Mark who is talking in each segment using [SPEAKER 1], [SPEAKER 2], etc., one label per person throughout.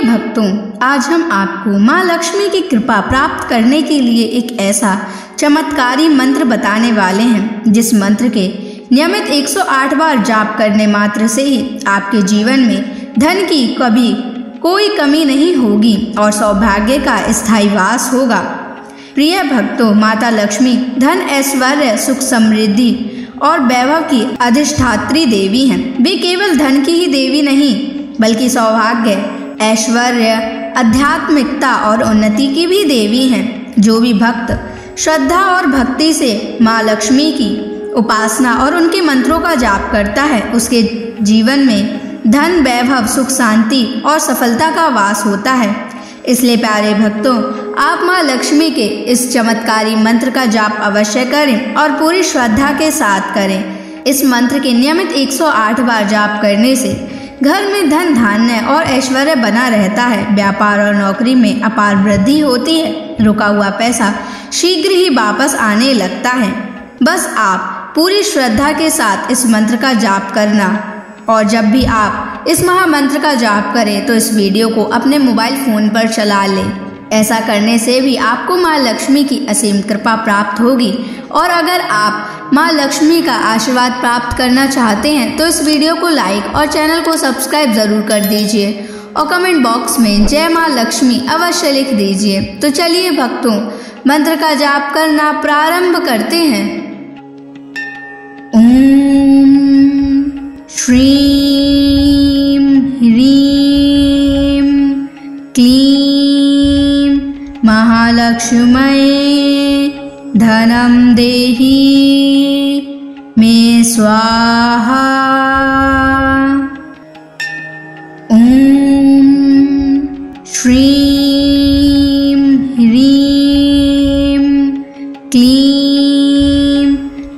[SPEAKER 1] भक्तों, आज हम आपको माँ लक्ष्मी की कृपा प्राप्त करने के लिए एक ऐसा चमत्कारी मंत्र बताने वाले हैं, जिस मंत्र के नियमित 108 बार जाप करने मात्र से ही आपके जीवन में धन की कभी कोई कमी नहीं होगी और सौभाग्य का स्थायी वास होगा। प्रिय भक्तों, माता लक्ष्मी धन, ऐश्वर्य, सुख, समृद्धि और वैभव की अधिष्ठात्री देवी हैं। वे केवल धन की ही देवी नहीं, बल्कि सौभाग्य, ऐश्वर्य, आध्यात्मिकता और उन्नति की भी देवी हैं। जो भी भक्त श्रद्धा और भक्ति से माँ लक्ष्मी की उपासना और उनके मंत्रों का जाप करता है, उसके जीवन में धन, वैभव, सुख, शांति और सफलता का वास होता है। इसलिए प्यारे भक्तों, आप माँ लक्ष्मी के इस चमत्कारी मंत्र का जाप अवश्य करें और पूरी श्रद्धा के साथ करें। इस मंत्र के नियमित 108 बार जाप करने से घर में धन, धान्य और ऐश्वर्य बना रहता है। व्यापार और नौकरी में अपार वृद्धि होती है। रुका हुआ पैसा शीघ्र ही वापस आने लगता है। बस आप पूरी श्रद्धा के साथ इस मंत्र का जाप करना, और जब भी आप इस महामंत्र का जाप करें तो इस वीडियो को अपने मोबाइल फोन पर चला लें। ऐसा करने से भी आपको माँ लक्ष्मी की असीम कृपा प्राप्त होगी। और अगर आप माँ लक्ष्मी का आशीर्वाद प्राप्त करना चाहते हैं तो इस वीडियो को लाइक और चैनल को सब्सक्राइब जरूर कर दीजिए और कमेंट बॉक्स में जय माँ लक्ष्मी अवश्य लिख दीजिए। तो चलिए भक्तों, मंत्र का जाप करना प्रारंभ करते हैं। ओम श्रीं ह्रीं क्लीं महालक्ष्म्यै धनं देहि मे स्वाहा। ओम श्रीं ह्रीं क्लीं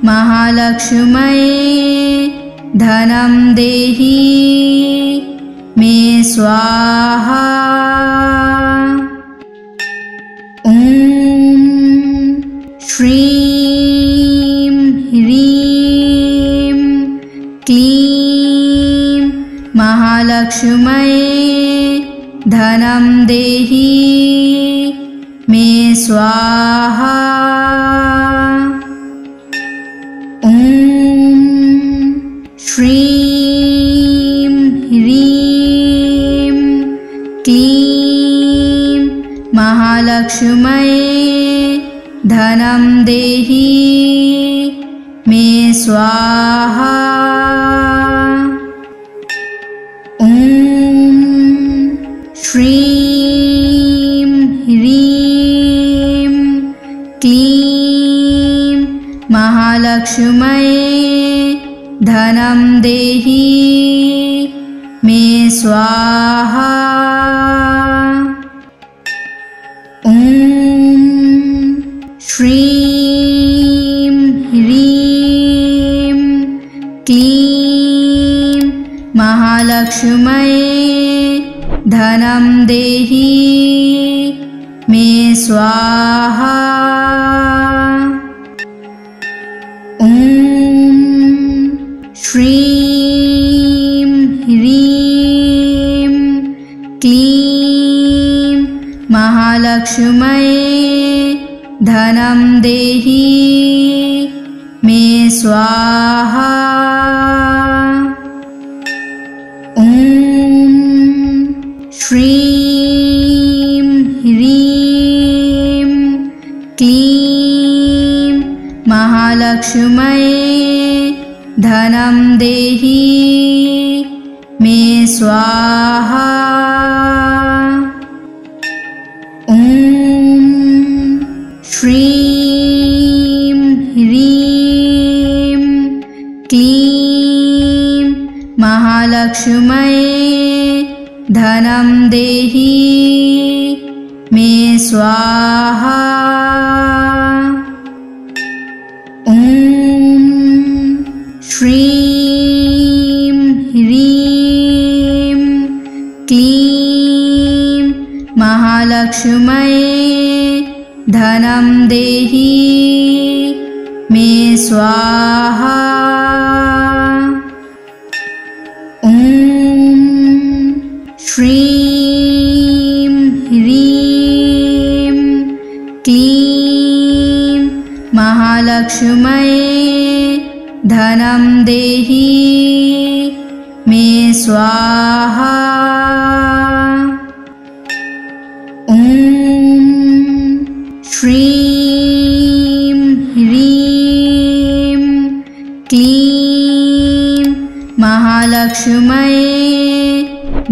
[SPEAKER 1] महालक्ष्म्यै धनं देहि मे स्वाहा। ओम श्रीं ह्रीं क्लीं महालक्ष्म्यै धनं देहि मे स्वाहा। ओम श्रीं ह्रीं क्लीं महालक्ष्म्यै धनं देहि मे स्वाहा। ओम श्रीं ह्रीं क्लीं महालक्ष्म्यै धनं देहि मे स्वाहा। ओम श्रीं ह्रीं क्लीं महालक्ष्म्यै धनं देहि मे स्वाहा। ओम श्रीं ह्रीं क्लीं महालक्ष्म्यै धनं देहि मे स्वाहा। ओम श्रीं ह्रीं क्लीं महालक्ष्म्यै धनं देहि मे स्वाहा। ओम श्रीं ह्रीं क्लीं महालक्ष्म्यै धनं देहि मे स्वाहा। ओम श्रीं ह्रीं क्लीं महालक्ष्म्यै धनं देहि मे स्वाहा। ओम श्रीं महालक्ष्म्यै धनं देहि मे स्वाहा। ॐ श्रीं ह्रीं क्लीं महालक्ष्म्यै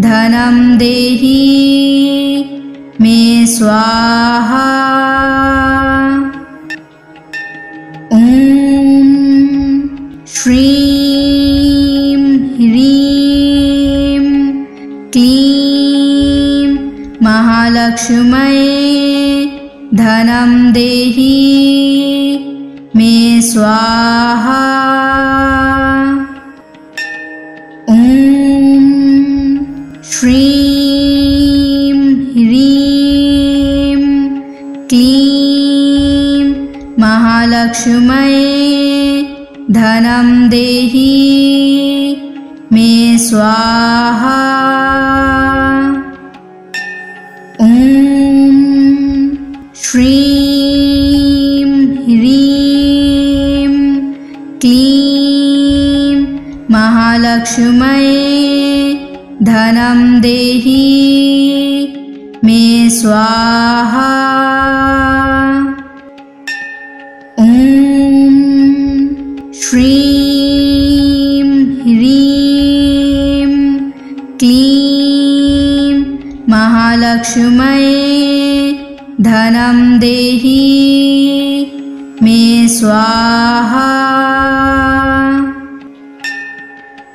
[SPEAKER 1] धनं देहि मे स्वाहा। ॐ श्रीं ह्रीं क्लीं महालक्ष्म्यै धनं देहि मे स्वाहा। ॐ श्रीं ह्रीं क्लीं महालक्ष्म्यै धनं देहि मे स्वाहा। ॐ श्रीं ह्रीं क्लीं महालक्ष्म्यै धनं देहि मे स्वाहा। ॐ श्रीं ह्रीं क्लीं महालक्ष्म्यै धनं देहि मे स्वाहा।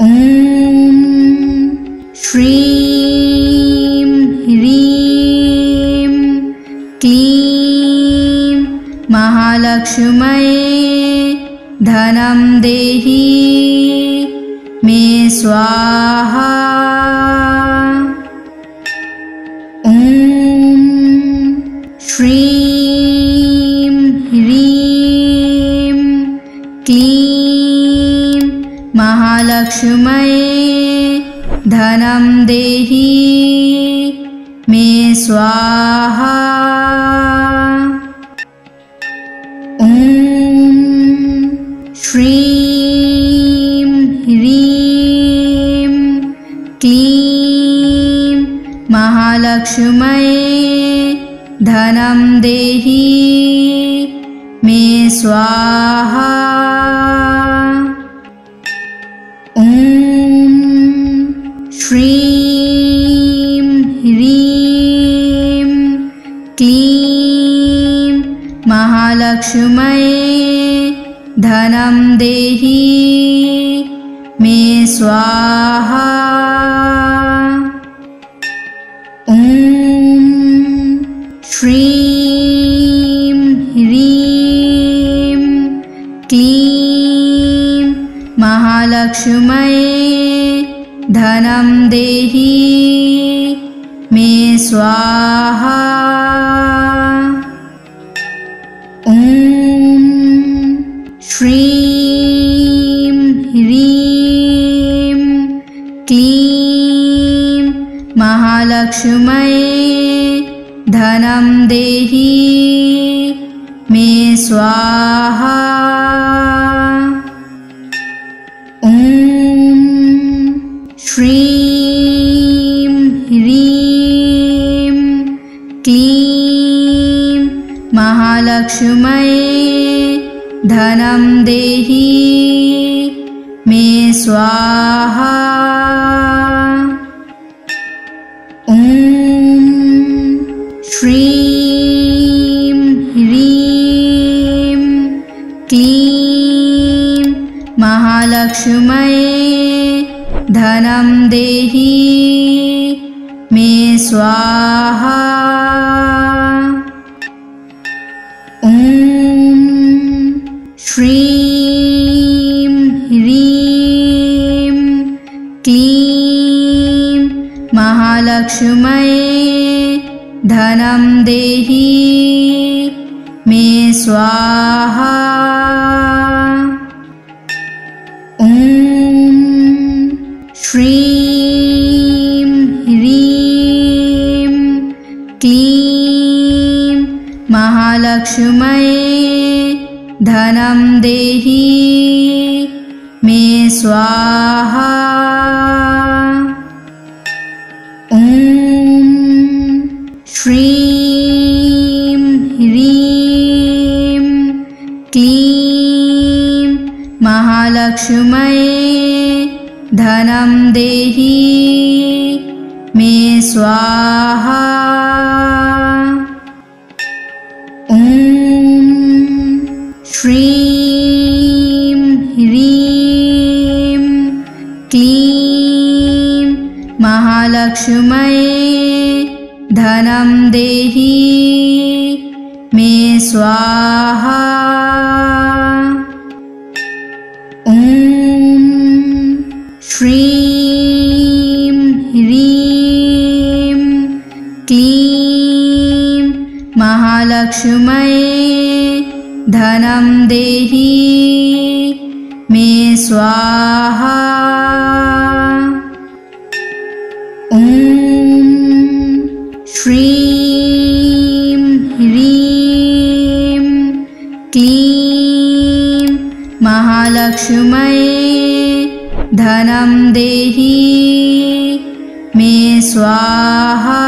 [SPEAKER 1] ॐ श्रीं ह्रीं क्लीं महालक्ष्म्यै धनं देहि मे स्वाहा। ॐ श्रीं ह्रीं क्लीं महालक्ष्म्यै धनं देहि मे स्वाहा। ॐ श्रीं ह्रीं क्लीं महालक्ष्म्यै धनं देहि मे स्वाहा। ॐ श्रीं ह्रीं क्लीं महालक्ष्म्यै धनं देहि मे स्वाहा। ॐ श्रीं ह्रीं क्लीं महालक्ष्म्यै धनं देहि मे स्वाहा। ॐ श्रीं ह्रीं क्लीं महालक्ष्म्यै धनं देहि मे स्वाहा। ॐ श्रीं ह्रीं क्लीं महालक्ष्म्यै धनं देहि मे स्वाहा। ॐ श्रीं ह्रीं क्लीं महालक्ष्म्यै धनं देहि मे स्वाहा। ॐ श्रीं ह्रीं क्लीं महालक्ष्म्यै धनं देहि मे स्वाहा। ॐ श्रीं ह्रीं क्लीं महालक्ष्म्यै धनं देहि मे स्वाहा। ॐ श्रीं ह्रीं क्लीं महालक्ष्म्यै धनं देहि मे स्वाहा। ॐ श्रीं ह्रीं क्लीं महालक्ष्म्यै धनं देहि मे स्वाहा। ॐ श्रीं ह्रीं क्लीं महालक्ष्म्यै धनं देहि मे स्वाहा। ॐ श्रीं ह्रीं क्लीं महालक्ष्म्यै धनं देहि मे स्वाहा।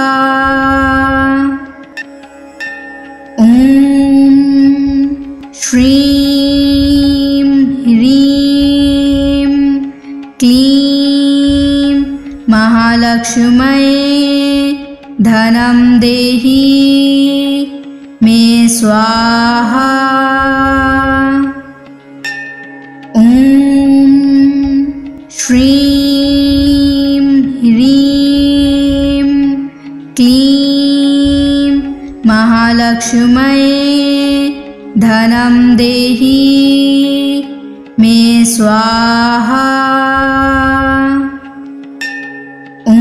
[SPEAKER 1] ॐ श्रीं ह्रीं क्लीं महालक्ष्म्यै धनं देहि मे स्वाहा। ॐ श्रीं ह्रीं क्लीं महालक्ष्म्यै धनं देहि मे स्वाहा। ॐ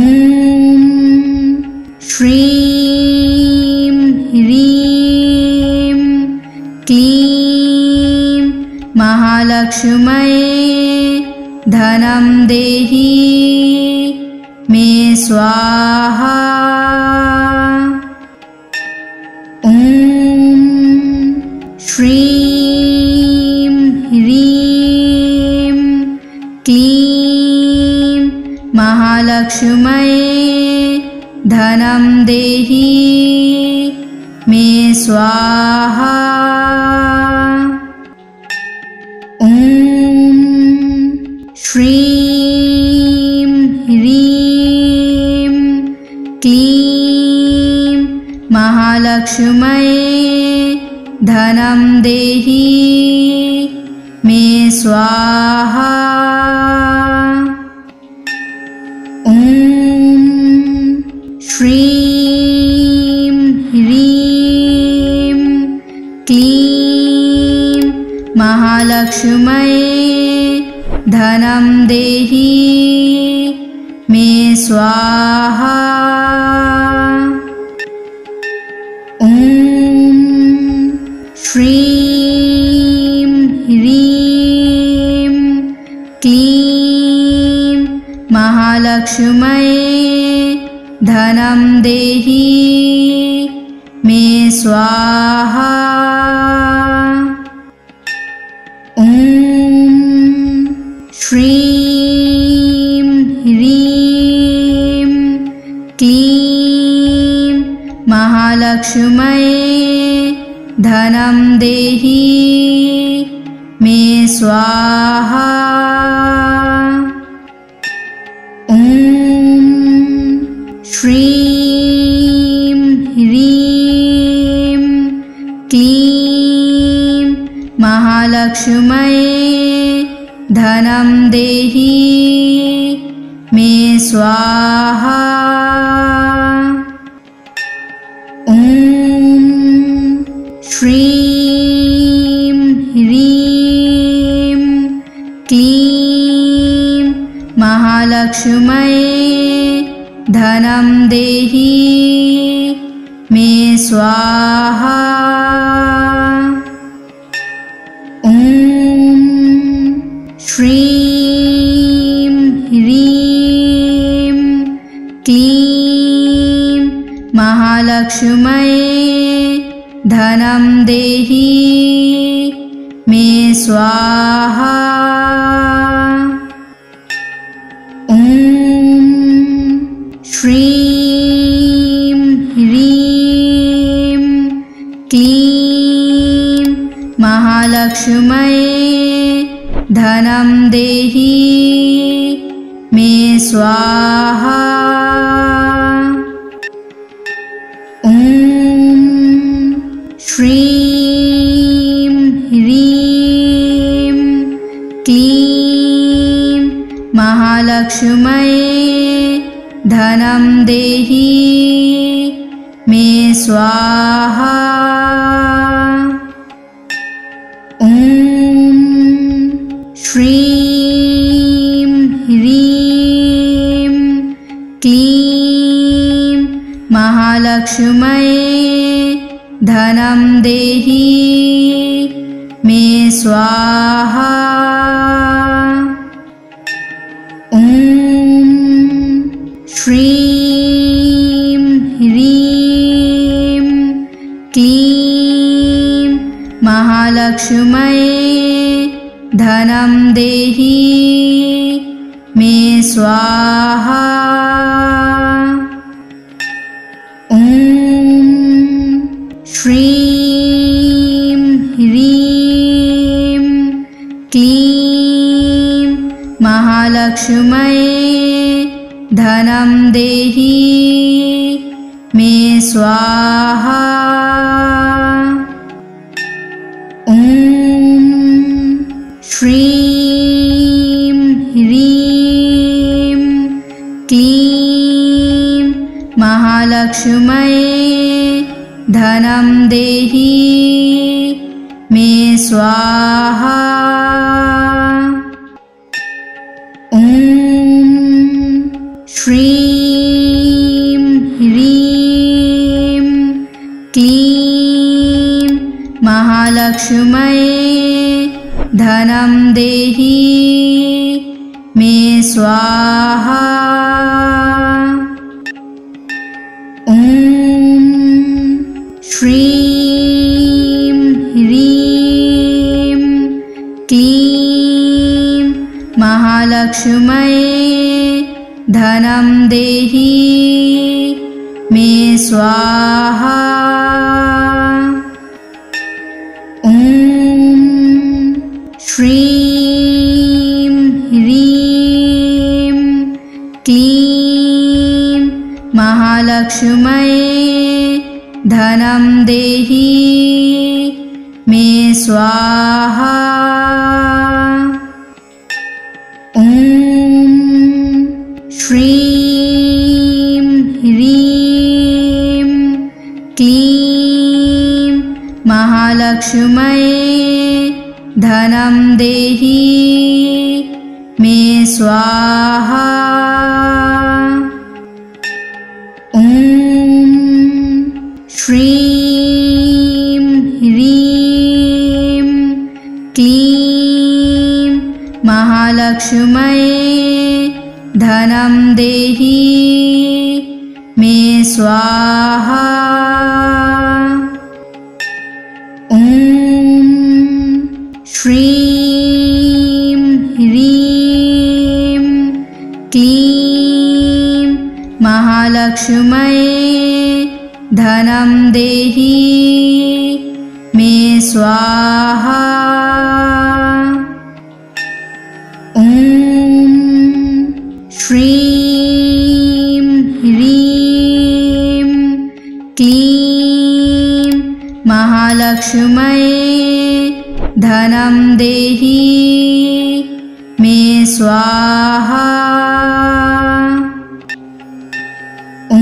[SPEAKER 1] श्रीं ह्रीं क्लीं महालक्ष्म्यै धनं देहि मे स्वाहा। ॐ श्रीं ह्रीं क्लीं महालक्ष्म्यै धनं देहि मे स्वाहा। ॐ श्रीं ह्रीं क्लीं महालक्ष्म्यै धनं देहि मे स्वाहा। ॐ श्रीं ह्रीं क्लीं महालक्ष्म्यै धनं देहि मे स्वाहा। ॐ श्रीं ह्रीं क्लीं महालक्ष्म्यै धनं देहि मे स्वाहा। ॐ श्रीं ह्रीं क्लीं महालक्ष्म्यै धनं देहि मे स्वाहा। ॐ श्रीं ह्रीं क्लीं महालक्ष्म्यै धनं देहि मे स्वाहा। ॐ श्रीं ह्रीं क्लीं महालक्ष्म्यै धनं देहि मे स्वाहा। ॐ श्रीं ह्रीं क्लीं महालक्ष्म्यै धनं देहि मे स्वाहा। ॐ श्रीं ह्रीं क्लीं महालक्ष्म्यै धनं देहि मे स्वाहा। ॐ श्रीं ह्रीं क्लीं महालक्ष्म्यै धनं देहि मे स्वाहा। ॐ श्रीं ह्रीं क्लीं महालक्ष्म्यै धनं देहि मे स्वाहा। ॐ श्रीं ह्रीं क्लीं महालक्ष्म्यै धनं देहि मे स्वाहा। ॐ श्रीं ह्रीं क्लीं महालक्ष्म्यै धनं देहि मे स्वाहा। ॐ श्रीं ह्रीं क्लीं महालक्ष्म्यै धनं देहि मे स्वाहा। ॐ श्रीं ह्रीं क्लीं महालक्ष्म्यै धनं देहि मे स्वाहा। ॐ श्रीं ह्रीं क्लीं महालक्ष्म्यै धनं देहि मे स्वाहा। ॐ श्रीं ह्रीं क्लीं महालक्ष्म्यै धनं देहि मे स्वाहा। ॐ श्रीं ह्रीं क्लीं महालक्ष्म्यै धनं देहि मे स्वाहा। ॐ श्रीं ह्रीं क्लीं महालक्ष्म्यै धनं देहि मे स्वाहा। ॐ श्रीं ह्रीं क्लीं महालक्ष्म्यै धनं देहि मे स्वाहा। ॐ श्रीं ह्रीं क्लीं महालक्ष्म्यै धनं देहि मे स्वाहा। ॐ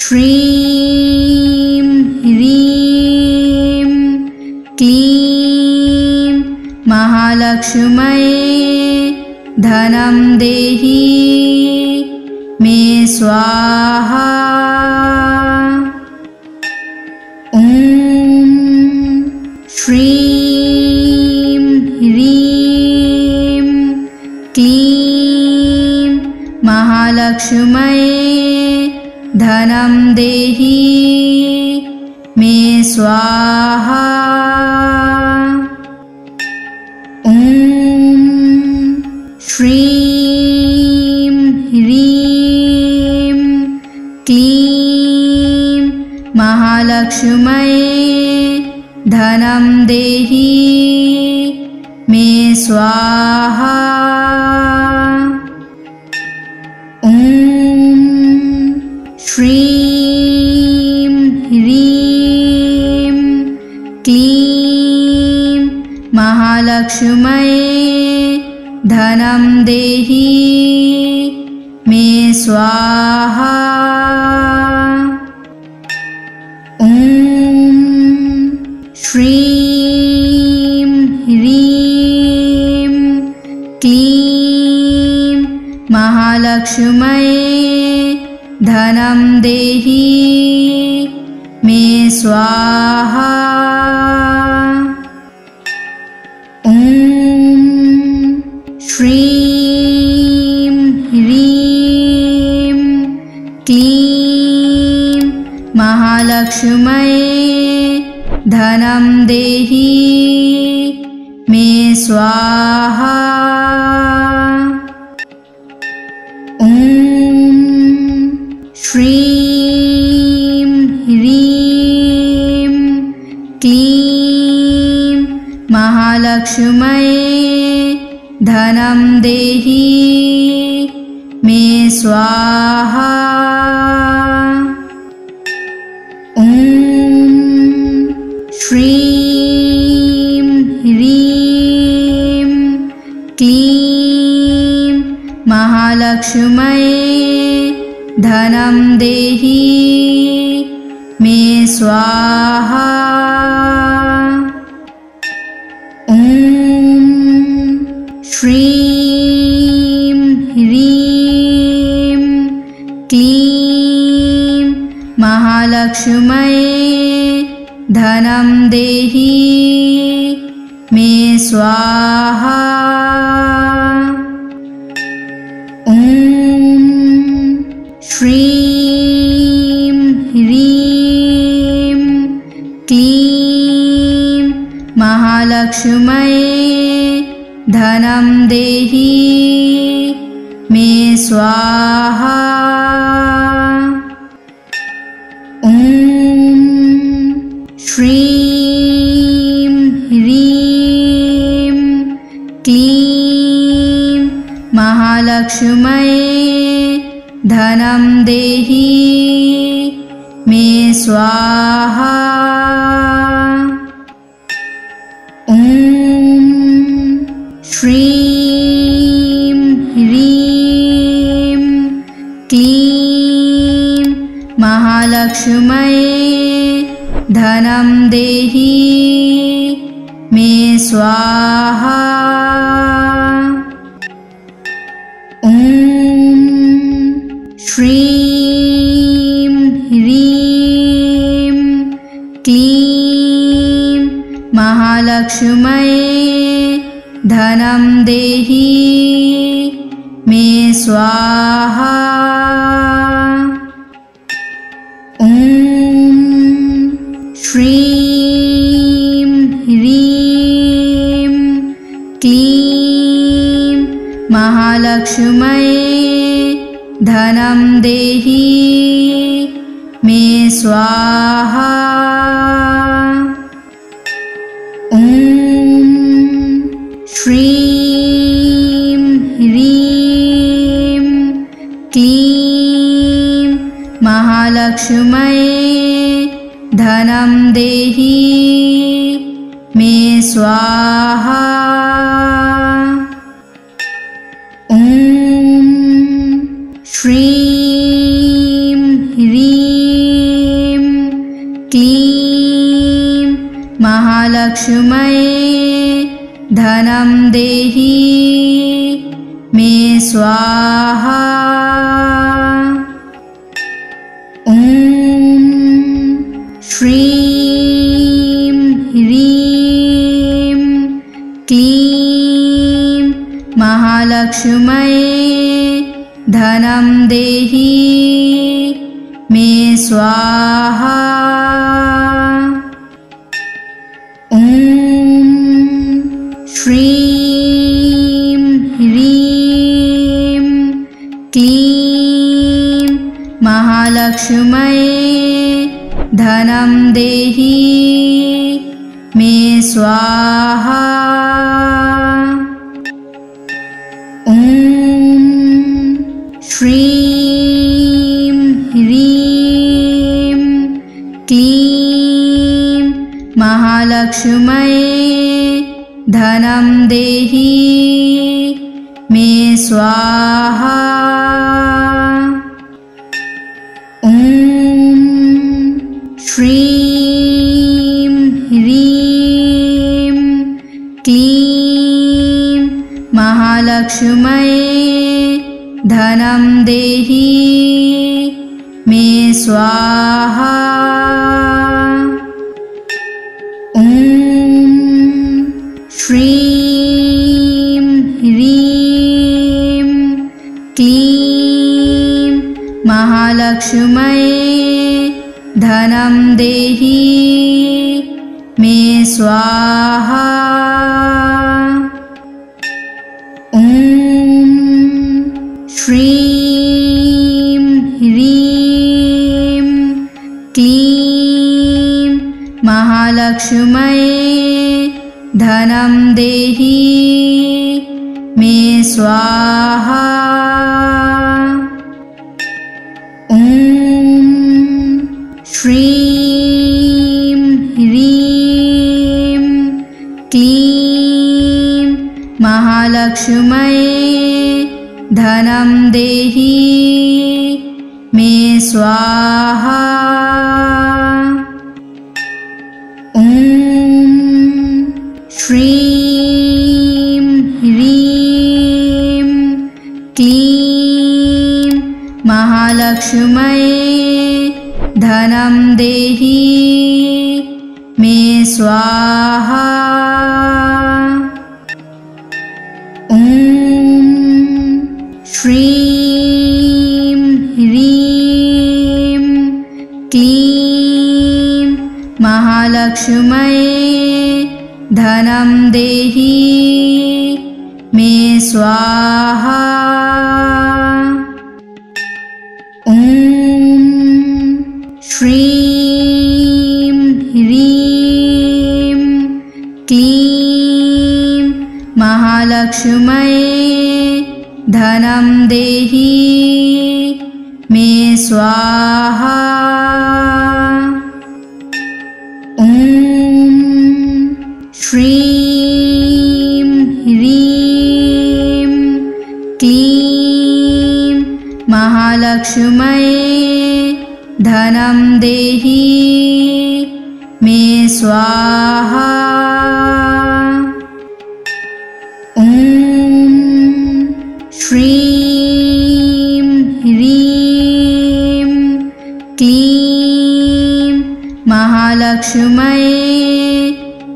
[SPEAKER 1] श्रीं ह्रीं क्लीं महालक्ष्म्यै धनं देहि मे स्वाहा। ॐ श्रीं ह्रीं क्लीं महालक्ष्म्यै धनं देहि मे स्वाहा। श्रीं ह्रीं क्लीं महालक्ष्म्यै धनं देहि मे स्वाहा। ॐ श्रीं ह्रीं क्लीं महालक्ष्म्यै धनं देहि मे स्वाहा। ॐ श्रीं ह्रीं क्लीं महालक्ष्म्यै धनं देहि मे स्वाहा। ॐ श्रीं ह्रीं क्लीं महालक्ष्म्यै धनं देहि मे स्वाहा। ॐ श्रीं ह्रीं क्लीं महालक्ष्म्यै धनं देहि मे स्वाहा। ॐ श्रीं ह्रीं क्लीं महालक्ष्म्यै धनं देहि मे स्वाहा। ॐ श्रीं ह्रीं क्लीं महालक्ष्म्यै धनं देहि मे स्वाहा। ॐ श्रीं ह्रीं क्लीं महालक्ष्म्यै धनं देहि मे स्वाहा। ॐ श्रीं ह्रीं क्लीं महालक्ष्म्यै धनं देहि मे स्वाहा। ॐ श्रीं ह्रीं क्लीं महालक्ष्म्यै धनं देहि मे स्वाहा। ॐ श्रीं ह्रीं क्लीं महालक्ष्म्यै धनं देहि मे स्वाहा। ॐ श्रीं ह्रीं क्लीं महालक्ष्म्यै धनं देहि मे स्वाहा। ॐ श्रीं ह्रीं क्लीं महालक्ष्म्यै धनं देहि मे स्वाहा। ॐ श्रीं ह्रीं क्लीं महालक्ष्म्यै धनं देहि मे स्वाहा। ॐ श्रीं ह्रीं क्लीं महालक्ष्म्यै धनं देहि मे स्वाहा। ॐ श्रीं ह्रीं महालक्ष्म्यै धनं देहि मे स्वाहा। ॐ श्रीं ह्रीं क्लीं महालक्ष्म्यै धनं देहि मे स्वाहा। ॐ श्रीं ह्रीं क्लीं महालक्ष्म्यै धनं देहि मे स्वाहा। ॐ श्रीं ह्रीं क्लीं महालक्ष्म्यै धनं देहि मे स्वाहा। ॐ श्रीं ह्रीं क्लीं महालक्ष्म्यै धनं देहि मे स्वाहा। ॐ श्रीं ह्रीं क्लीं महालक्ष्म्यै धनं देहि मे स्वाहा। ॐ श्रीं ह्रीं क्लीं महालक्ष्म्यै धनं देहि मे स्वाहा। ॐ श्रीं ह्रीं क्लीं महालक्ष्म्यै धनं देहि मे स्वाहा। ॐ श्रीं ह्रीं क्लीं महालक्ष्म्यै धनं देहि मे स्वाहा। ॐ श्रीं ह्रीं क्लीं महालक्ष्म्यै धनं देहि मे स्वाहा। ॐ श्रीं ह्रीं क्लीं महालक्ष्म्यै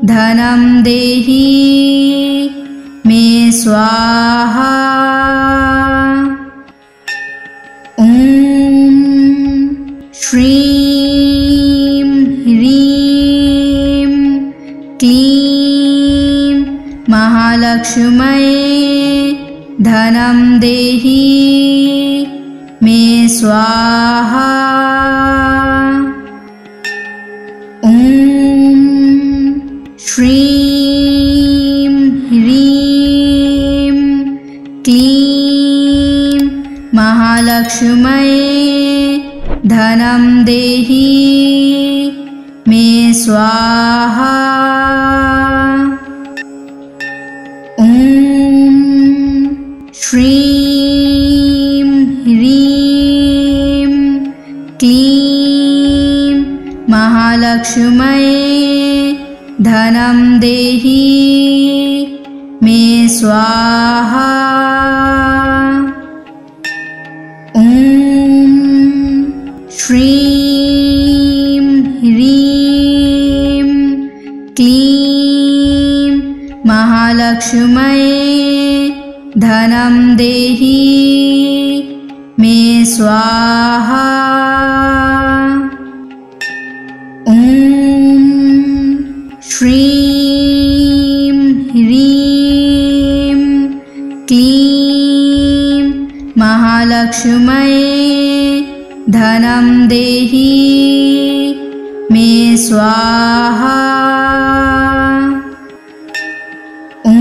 [SPEAKER 1] धनं देहि मे स्वाहा। ॐ श्रीं ह्रीं क्लीं महालक्ष्म्यै धनं देहि मे स्वाहा। ॐ श्रीं ह्रीं क्लीं महालक्ष्म्यै धनं देहि मे स्वाहा। ॐ श्रीं ह्रीं क्लीं महालक्ष्म्यै धनं देहि मे स्वाहा। ॐ श्रीं ह्रीं क्लीं महालक्ष्म्यै धनं देहि मे स्वाहा। ॐ श्रीं ह्रीं क्लीं महालक्ष्म्यै धनं देहि मे स्वाहा। ॐ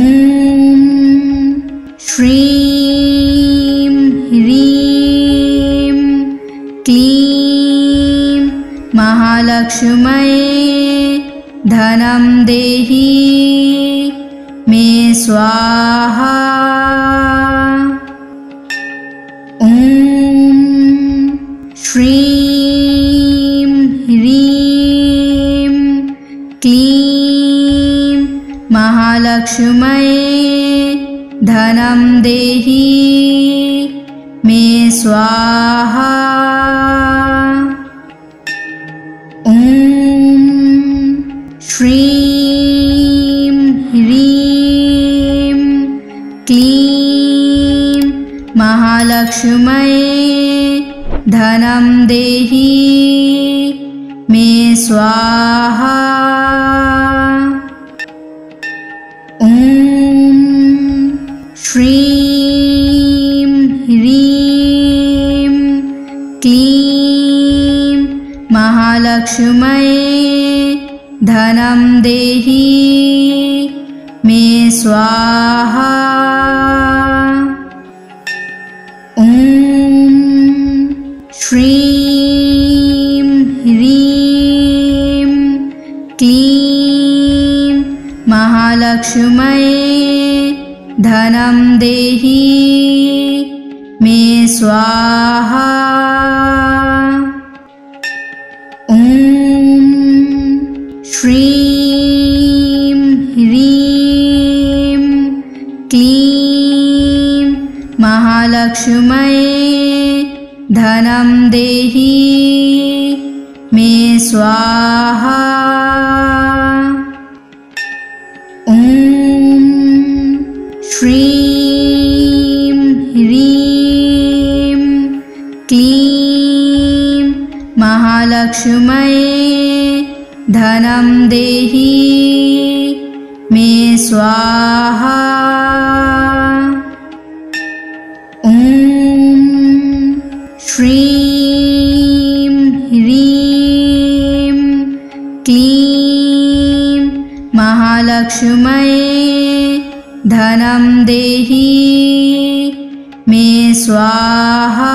[SPEAKER 1] श्रीं ह्रीं क्लीं महालक्ष्म्यै धनं देहि मे स्वाहा। ॐ श्रीं ह्रीं क्लीं महालक्ष्म्यै धनं देहि मे स्वाहा। ॐ श्रीं ह्रीं क्लीं महालक्ष्म्यै धनं देहि मे स्वाहा। ॐ श्रीं ह्रीं क्लीं महालक्ष्म्यै धनं देहि मे स्वाहा। ॐ श्रीं ह्रीं क्लीं महालक्ष्म्यै धनं देहि मे स्वाहा। ॐ श्रीं ह्रीं क्लीं महालक्ष्म्यै धनं देहि मे स्वाहा। ॐ श्रीं ह्रीं क्लीं महालक्ष्म्यै धनं देहि मे स्वाहा। ॐ श्रीं ह्रीं क्लीं महालक्ष्म्यै धनं देहि मे स्वाहा।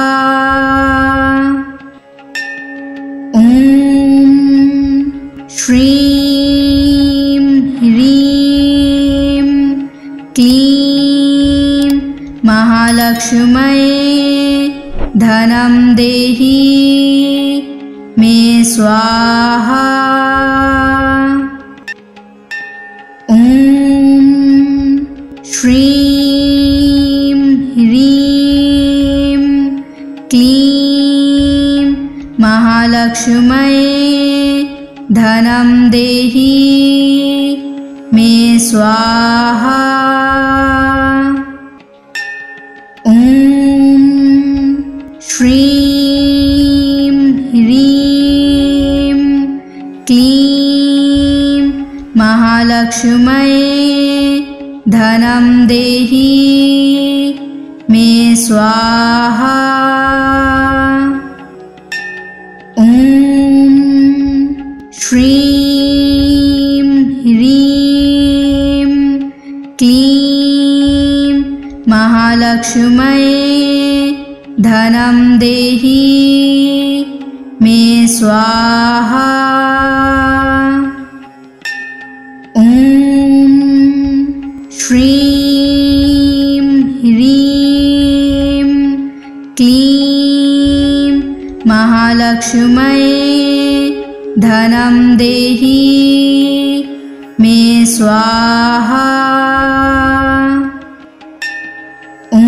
[SPEAKER 1] ॐ श्रीं ह्रीं क्लीं महालक्ष्म्यै धनं देहि मे स्वाहा। ॐ श्रीं ह्रीं क्लीं महालक्ष्म्यै धनं देहि मे स्वाहा। ॐ श्रीं ह्रीं क्लीं महालक्ष्म्यै धनं देहि मे स्वाहा। ॐ श्रीं ह्रीं क्लीं महालक्ष्म्यै धनं देहि मे स्वाहा। ॐ श्रीं ह्रीं क्लीं महालक्ष्म्यै धनं देहि मे स्वाहा। ॐ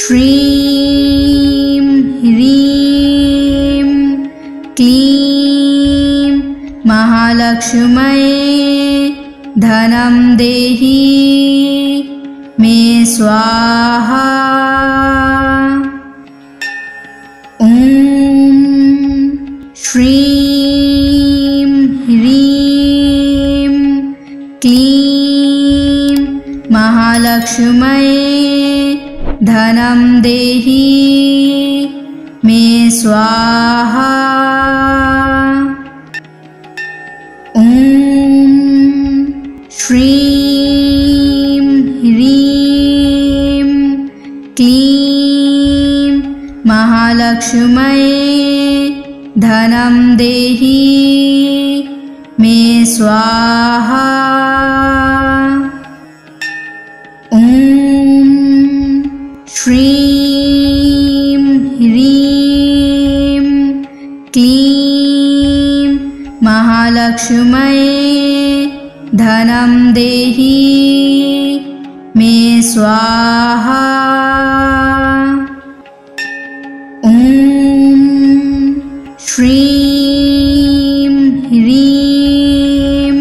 [SPEAKER 1] श्रीं ह्रीं क्लीं महालक्ष्म्यै धनं देहि मे स्वाहा। ॐ श्रीं ह्रीं क्लीं महालक्ष्म्यै धनं देहि स्वाहा। ॐ श्रीं ह्रीं क्लीं महालक्ष्म्यै धनं देहि मे स्वाहा। ॐ श्रीं ह्रीं क्लीं महालक्ष्म्यै धनं देहि मे स्वाहा। ॐ श्रीं ह्रीं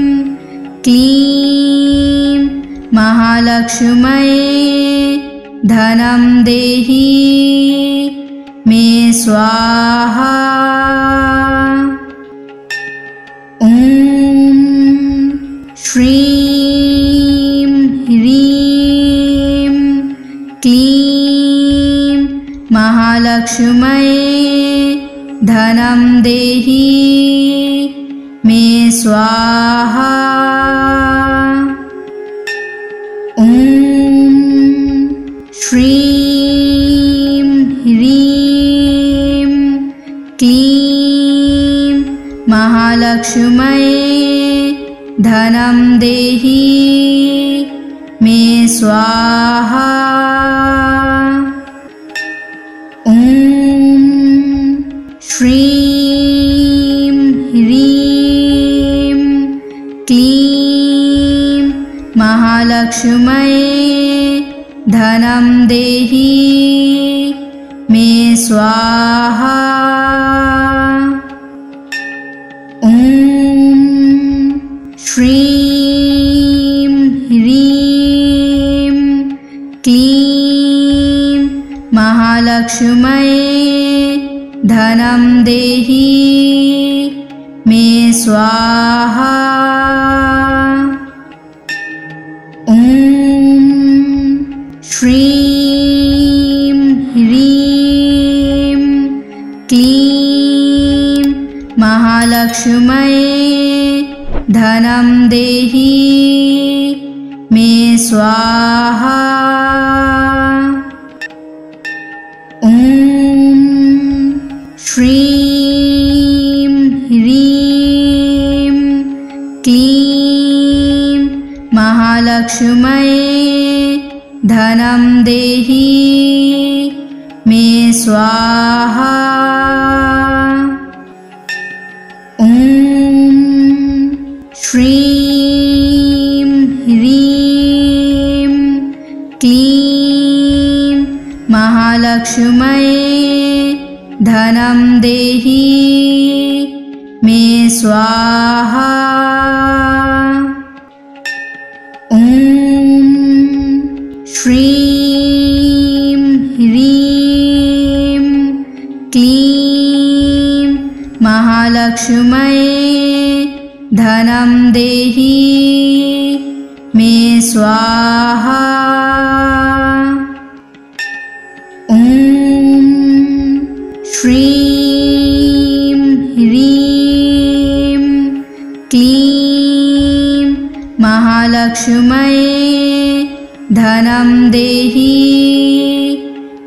[SPEAKER 1] क्लीं महालक्ष्म्यै धनं देहि मे स्वाहा। ॐ श्रीं ह्रीं क्लीं महालक्ष्म्यै धनं देहि मे स्वाहा। ॐ श्रीं ह्रीं क्लीं महालक्ष्म्यै धनं देहि मे स्वाहा। ॐ श्रीं ह्रीं क्लीं महालक्ष्म्यै धनं देहि मे स्वाहा। ॐ श्रीं ह्रीं क्लीं महालक्ष्म्यै धनं देहि मे स्वाहा। ॐ श्रीं ह्रीं क्लीं महालक्ष्म्यै धनं देहि मे स्वाहा। ॐ श्रीं ह्रीं क्लीं महालक्ष्म्यै धनं देहि मे स्वाहा। ॐ श्रीं ह्रीं क्लीं महालक्ष्म्यै धनं देहि मे स्वाहा। ॐ श्रीं ह्रीं क्लीं महालक्ष्म्यै धनं देहि मे स्वाहा। ॐ श्रीं ह्रीं क्लीं महालक्ष्म्यै धनं देहि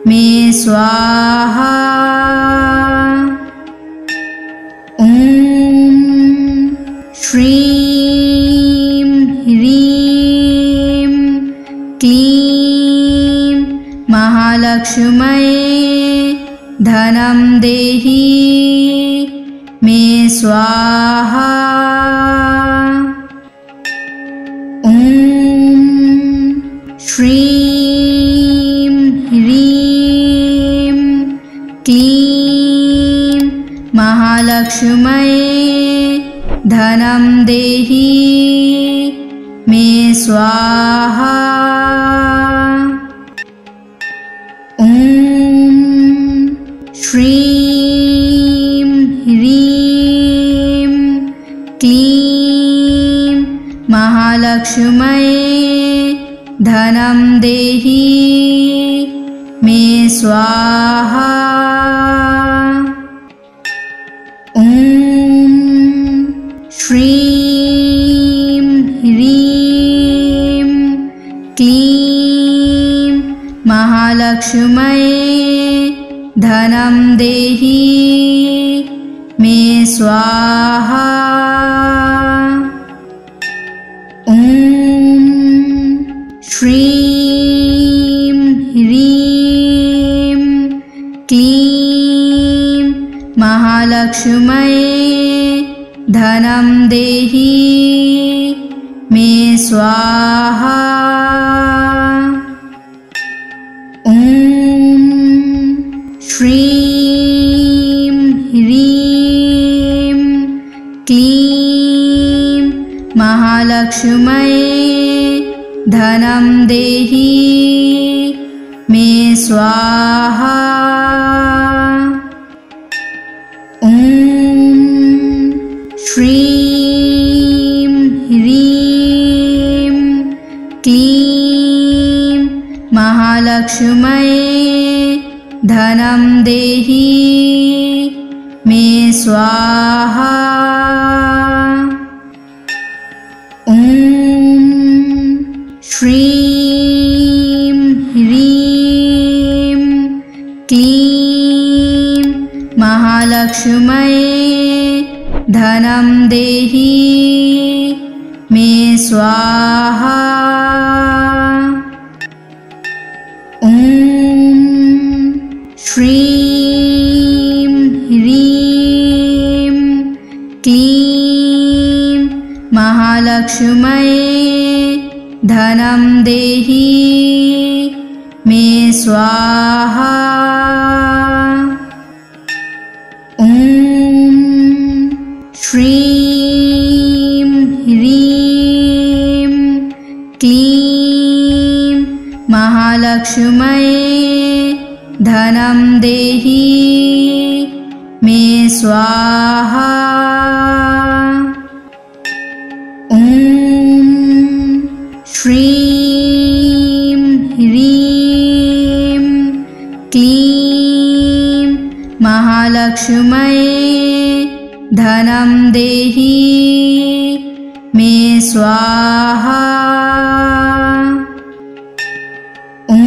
[SPEAKER 1] मे स्वाहा। ॐ श्रीं ह्रीं क्लीं महालक्ष्म्यै धनं देहि मे स्वाहा। ॐ श्रीं ह्रीं क्लीं महालक्ष्म्यै धनं देहि मे स्वाहा। ॐ श्रीं ह्रीं क्लीं महालक्ष्म्यै धनं देहि मे स्वाहा। क्लीं महालक्ष्म्यै धनं देहि मे स्वाहा। ॐ श्रीं ह्रीं क्लीं महालक्ष्म्यै धनं देहि मे स्वाहा। ॐ श्रीं ह्रीं क्लीं महालक्ष्म्यै धनं देहि मे स्वाहा। ॐ श्रीं ह्रीं क्लीं महालक्ष्म्यै धनं देहि मे स्वाहा। ॐ श्रीं ह्रीं क्लीं महालक्ष्म्यै धनं देहि मे स्वाहा। ॐ श्रीं ह्रीं क्लीं महालक्ष्म्यै धनं देहि मे स्वाहा। ॐ श्रीं ह्रीं क्लीं महालक्ष्म्यै धनं देहि मे स्वाहा। ॐ श्रीं ह्रीं क्लीं महालक्ष्म्यै धनं देहि मे स्वाहा। ॐ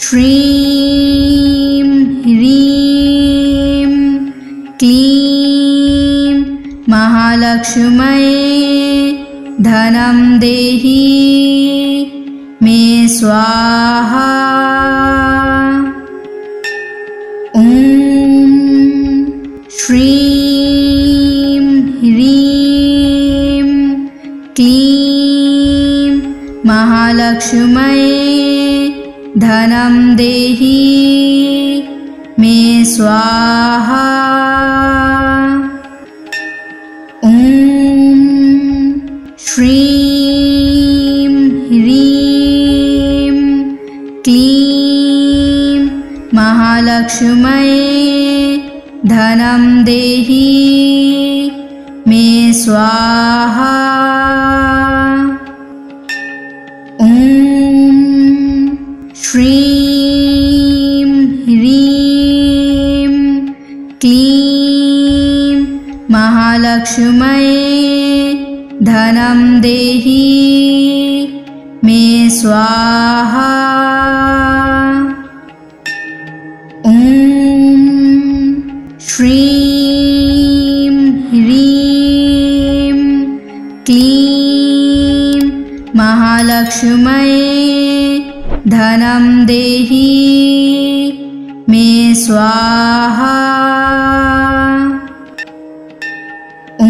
[SPEAKER 1] श्रीं ह्रीं क्लीं महालक्ष्म्यै धनं देहि मे स्वाहा। ॐ श्रीं ह्रीं क्लीं महालक्ष्म्यै धनं देहि मे स्वाहा। ॐ श्रीं ह्रीं क्लीं महालक्ष्म्यै धनं देहि मे स्वाहा। ॐ श्रीं ह्रीं क्लीं महालक्ष्म्यै धनं देहि मे स्वाहा। ॐ श्रीं ह्रीं क्लीं महालक्ष्म्यै धनं देहि मे स्वाहा। ॐ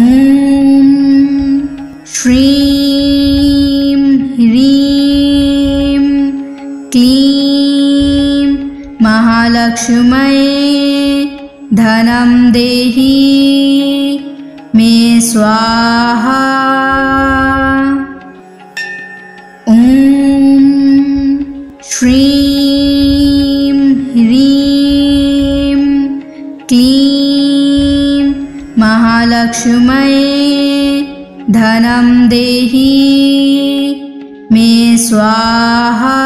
[SPEAKER 1] श्रीं ह्रीं क्लीं महालक्ष्म्यै धनं देहि मे स्वाहा। ॐ श्रीं ह्रीं क्लीं महालक्ष्म्यै धनं देहि मे स्वाहा।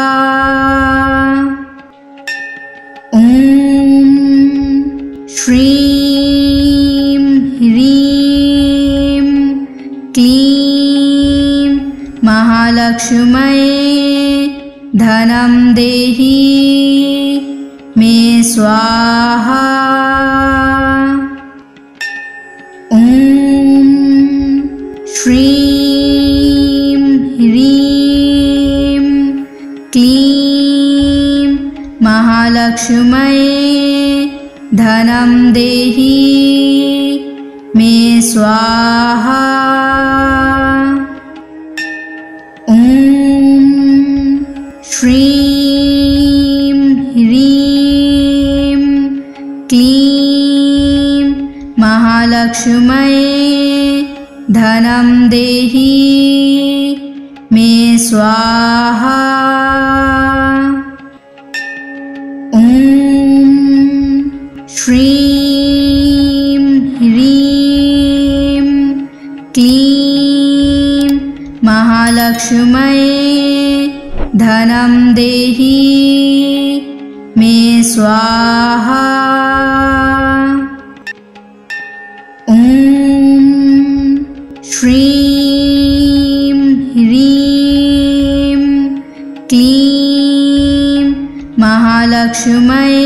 [SPEAKER 1] ॐ श्रीं ह्रीं क्लीं महालक्ष्म्यै धनं देहि मे स्वाहा। ॐ श्रीं ह्रीं क्लीं महालक्ष्म्यै धनं देहि मे स्वाहा। ॐ श्रीं ह्रीं क्लीं महालक्ष्म्यै धनं देहि मे स्वाहा। ॐ श्रीं ह्रीं क्लीं महालक्ष्म्यै धनं देहि मे स्वाहा। ॐ श्रीं ह्रीं क्लीं महालक्ष्म्यै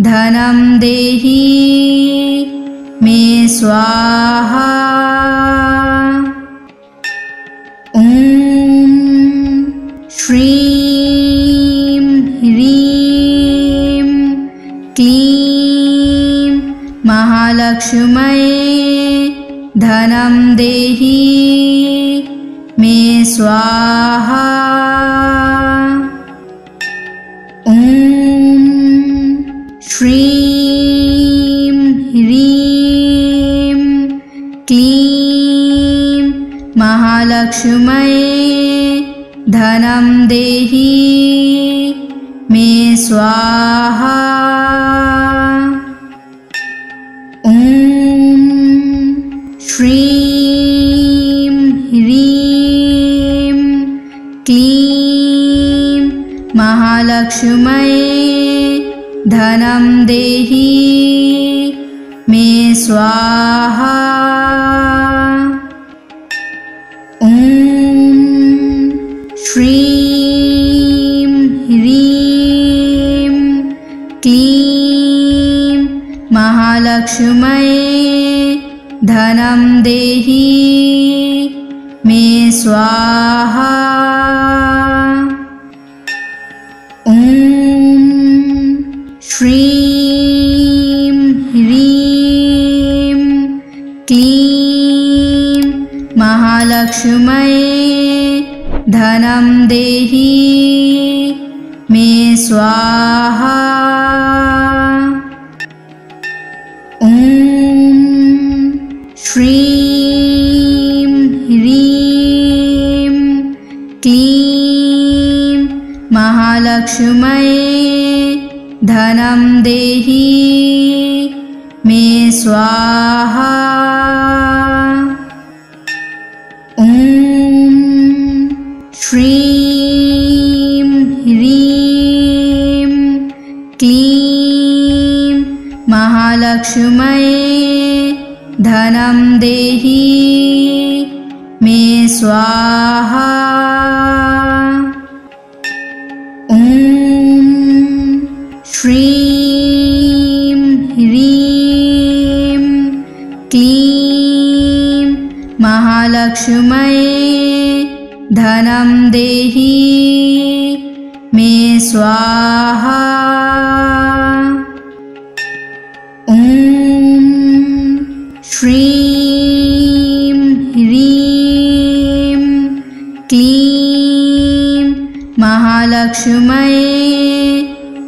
[SPEAKER 1] धनं देहि मे स्वाहा। ॐ श्रीं ह्रीं क्लीं महालक्ष्म्यै धनं देहि मे स्वाहा। ॐ श्रीं ह्रीं क्लीं महालक्ष्म्यै धनं देहि मे स्वाहा। ॐ श्रीं ह्रीं क्लीं महालक्ष्म्यै धनं देहि मे स्वाहा। ॐ श्रीं ह्रीं क्लीं महालक्ष्म्यै धनं देहि मे स्वाहा। ॐ श्रीं ह्रीं क्लीं महालक्ष्म्यै धनं देहि मे स्वाहा। ॐ श्रीं ह्रीं क्लीं महालक्ष्म्यै धनं देहि मे स्वाहा। ॐ श्रीं ह्रीं क्लीं महालक्ष्म्यै धनं देहि मे स्वाहा। ॐ श्रीं ह्रीं क्लीं महालक्ष्म्यै धनं देहि मे स्वाहा। ॐ श्रीं ह्रीं क्लीं महालक्ष्म्यै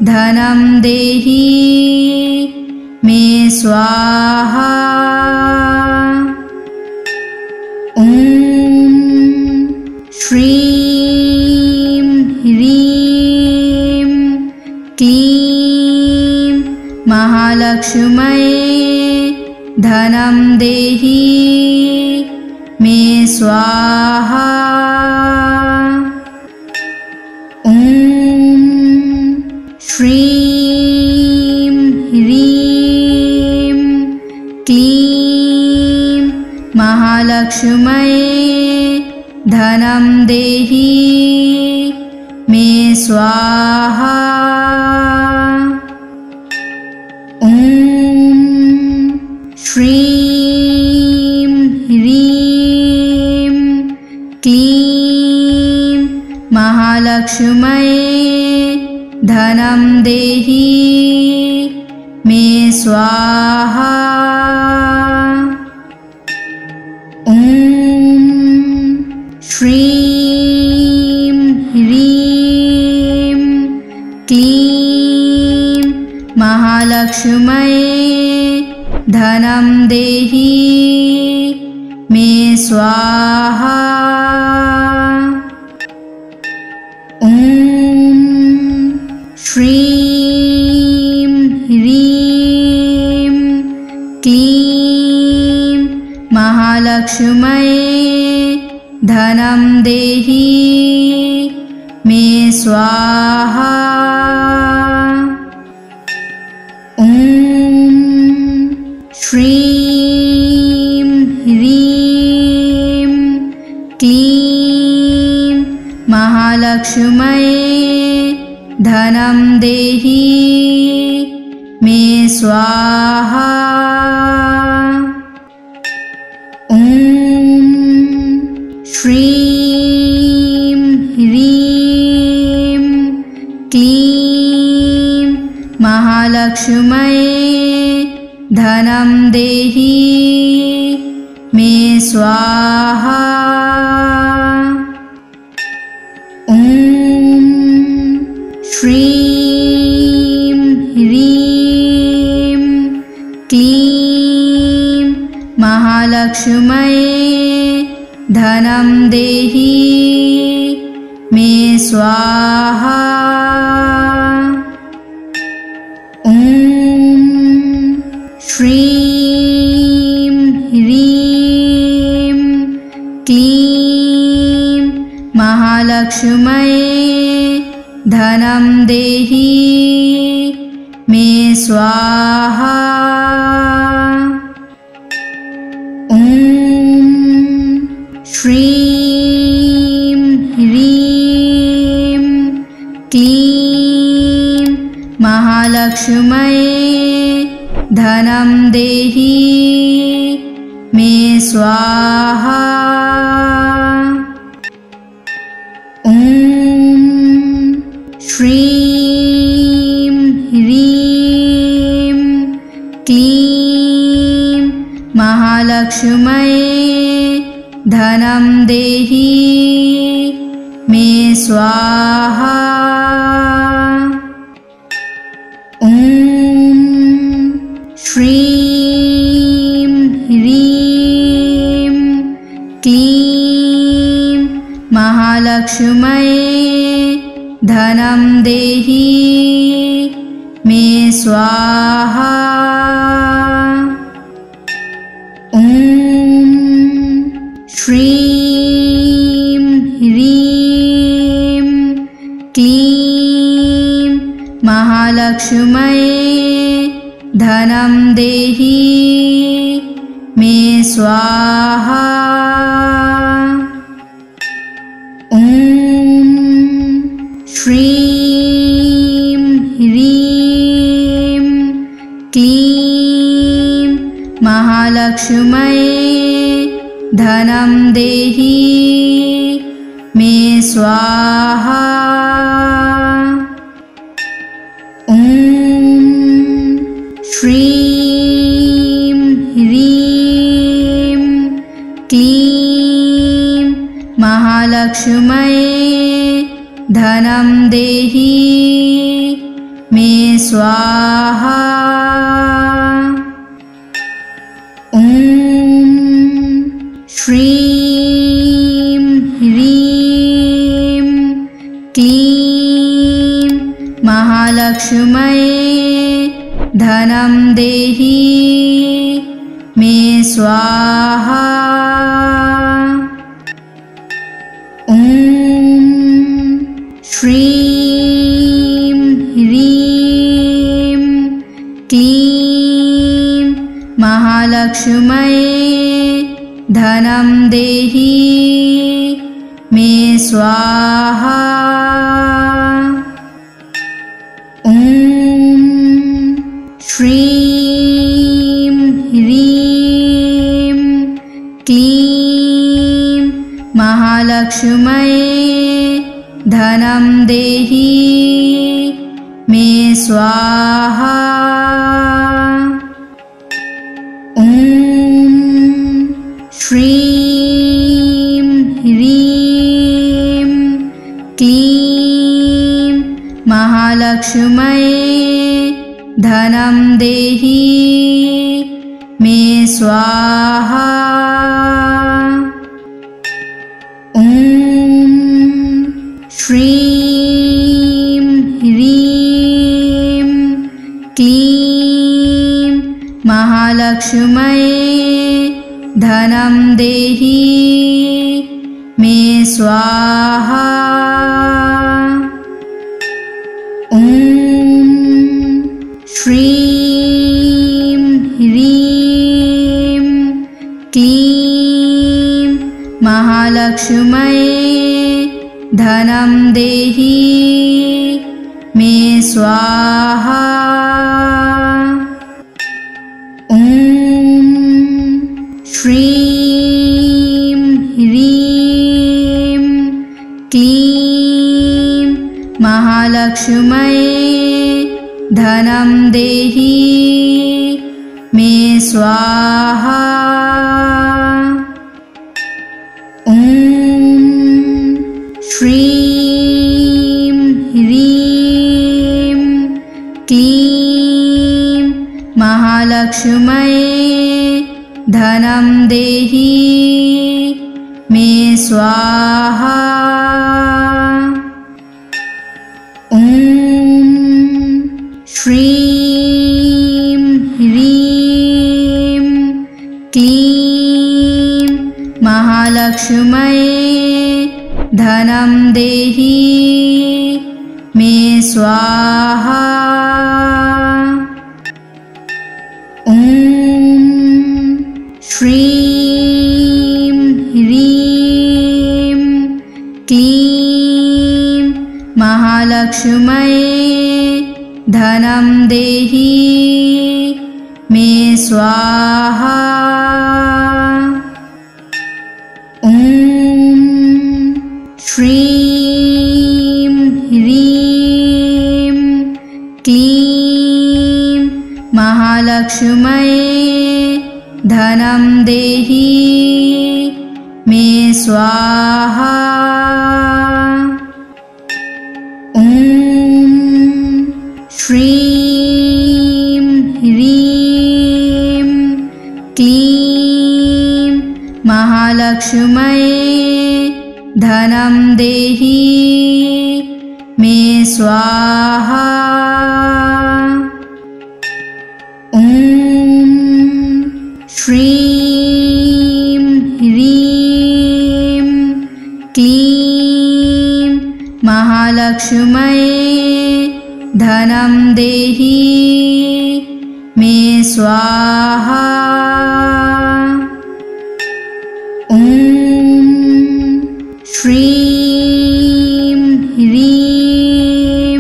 [SPEAKER 1] धनं देहि मे स्वाहा। ॐ श्रीं ह्रीं क्लीं महालक्ष्म्यै धनं देहि मे स्वाहा। ॐ श्रीं ह्रीं क्लीं महालक्ष्म्यै धनं धनं देहि मे स्वाहा। ॐ श्रीं ह्रीं क्लीं महालक्ष्म्यै धनं देहि मे स्वाहा। ॐ श्रीं ह्रीं क्लीं महालक्ष्म्यै धनं देहि मे स्वाहा। ॐ श्रीं ह्रीं क्लीं महालक्ष्म्यै धनं देहि मे स्वाहा। ॐ श्रीं ह्रीं क्लीं महालक्ष्म्यै धनं देहि मे स्वाहा। ॐ श्रीं ह्रीं क्लीं महालक्ष्म्यै धनं देहि मे स्वाहा। ॐ श्रीं ह्रीं क्लीं महालक्ष्म्यै धनं देहि मे स्वाहा। ॐ श्रीं ह्रीं क्लीं महालक्ष्म्यै धनं देहि मे स्वाहा। ॐ श्रीं ह्रीं क्लीं महालक्ष्म्यै धनं देहि मे स्वाहा। ॐ श्रीं ह्रीं क्लीं महालक्ष्म्यै धनं देहि मे स्वाहा। ॐ श्रीं ह्रीं क्लीं महालक्ष्म्यै धनं देहि मे स्वाहा। ॐ श्रीं ह्रीं क्लीं महालक्ष्म्यै धनं देहि मे स्वाहा। ॐ श्रीं ह्रीं क्लीं महालक्ष्म्यै धनं देहि मे स्वाहा। ॐ श्रीं ह्रीं क्लीं महालक्ष्म्यै धनं देहि मे स्वाहा। ॐ श्रीं ह्रीं क्लीं महालक्ष्म्यै धनं देहि मे स्वाहा। ॐ श्रीं ह्रीं क्लीं महालक्ष्म्यै धनं देहि स्वाहा। ॐ श्रीं ह्रीं क्लीं महालक्ष्म्यै धनं देहि मे स्वाहा। ॐ श्रीं ह्रीं क्लीं महालक्ष्म्यै धनं देहि मे स्वाहा। ॐ श्रीं ह्रीं क्लीं महालक्ष्म्यै धनं देहि मे स्वाहा। ॐ श्रीं ह्रीं क्लीं महालक्ष्म्यै धनं देहि मे स्वाहा। ॐ श्रीं ह्रीं क्लीं महालक्ष्म्यै धनं देहि मे स्वाहा। ॐ श्रीं ह्रीं क्लीं महालक्ष्म्यै धनं देहि मे स्वाहा। ॐ श्रीं ह्रीं क्लीं महालक्ष्म्यै धनं देहि मे स्वाहा। ॐ श्रीं ह्रीं क्लीं महालक्ष्म्यै धनं देहि मे स्वाहा। ॐ श्रीं ह्रीं क्लीं महालक्ष्म्यै धनं देहि मे स्वाहा। ॐ श्रीं ह्रीं क्लीं महालक्ष्म्यै धनं देहि मे स्वाहा। ॐ श्रीं ह्रीं क्लीं महालक्ष्म्यै धनं देहि मे स्वाहा। ॐ श्रीं ह्रीं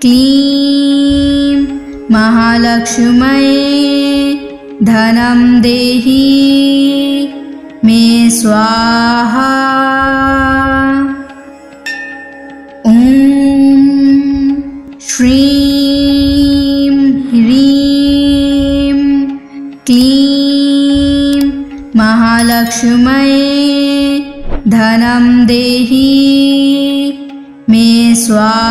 [SPEAKER 1] क्लीं महालक्ष्म्यै धनं देहि मे स्वाहा। ॐ श्रीं ह्रीं क्लीं महालक्ष्म्यै धनं देहि मे स्वाहा।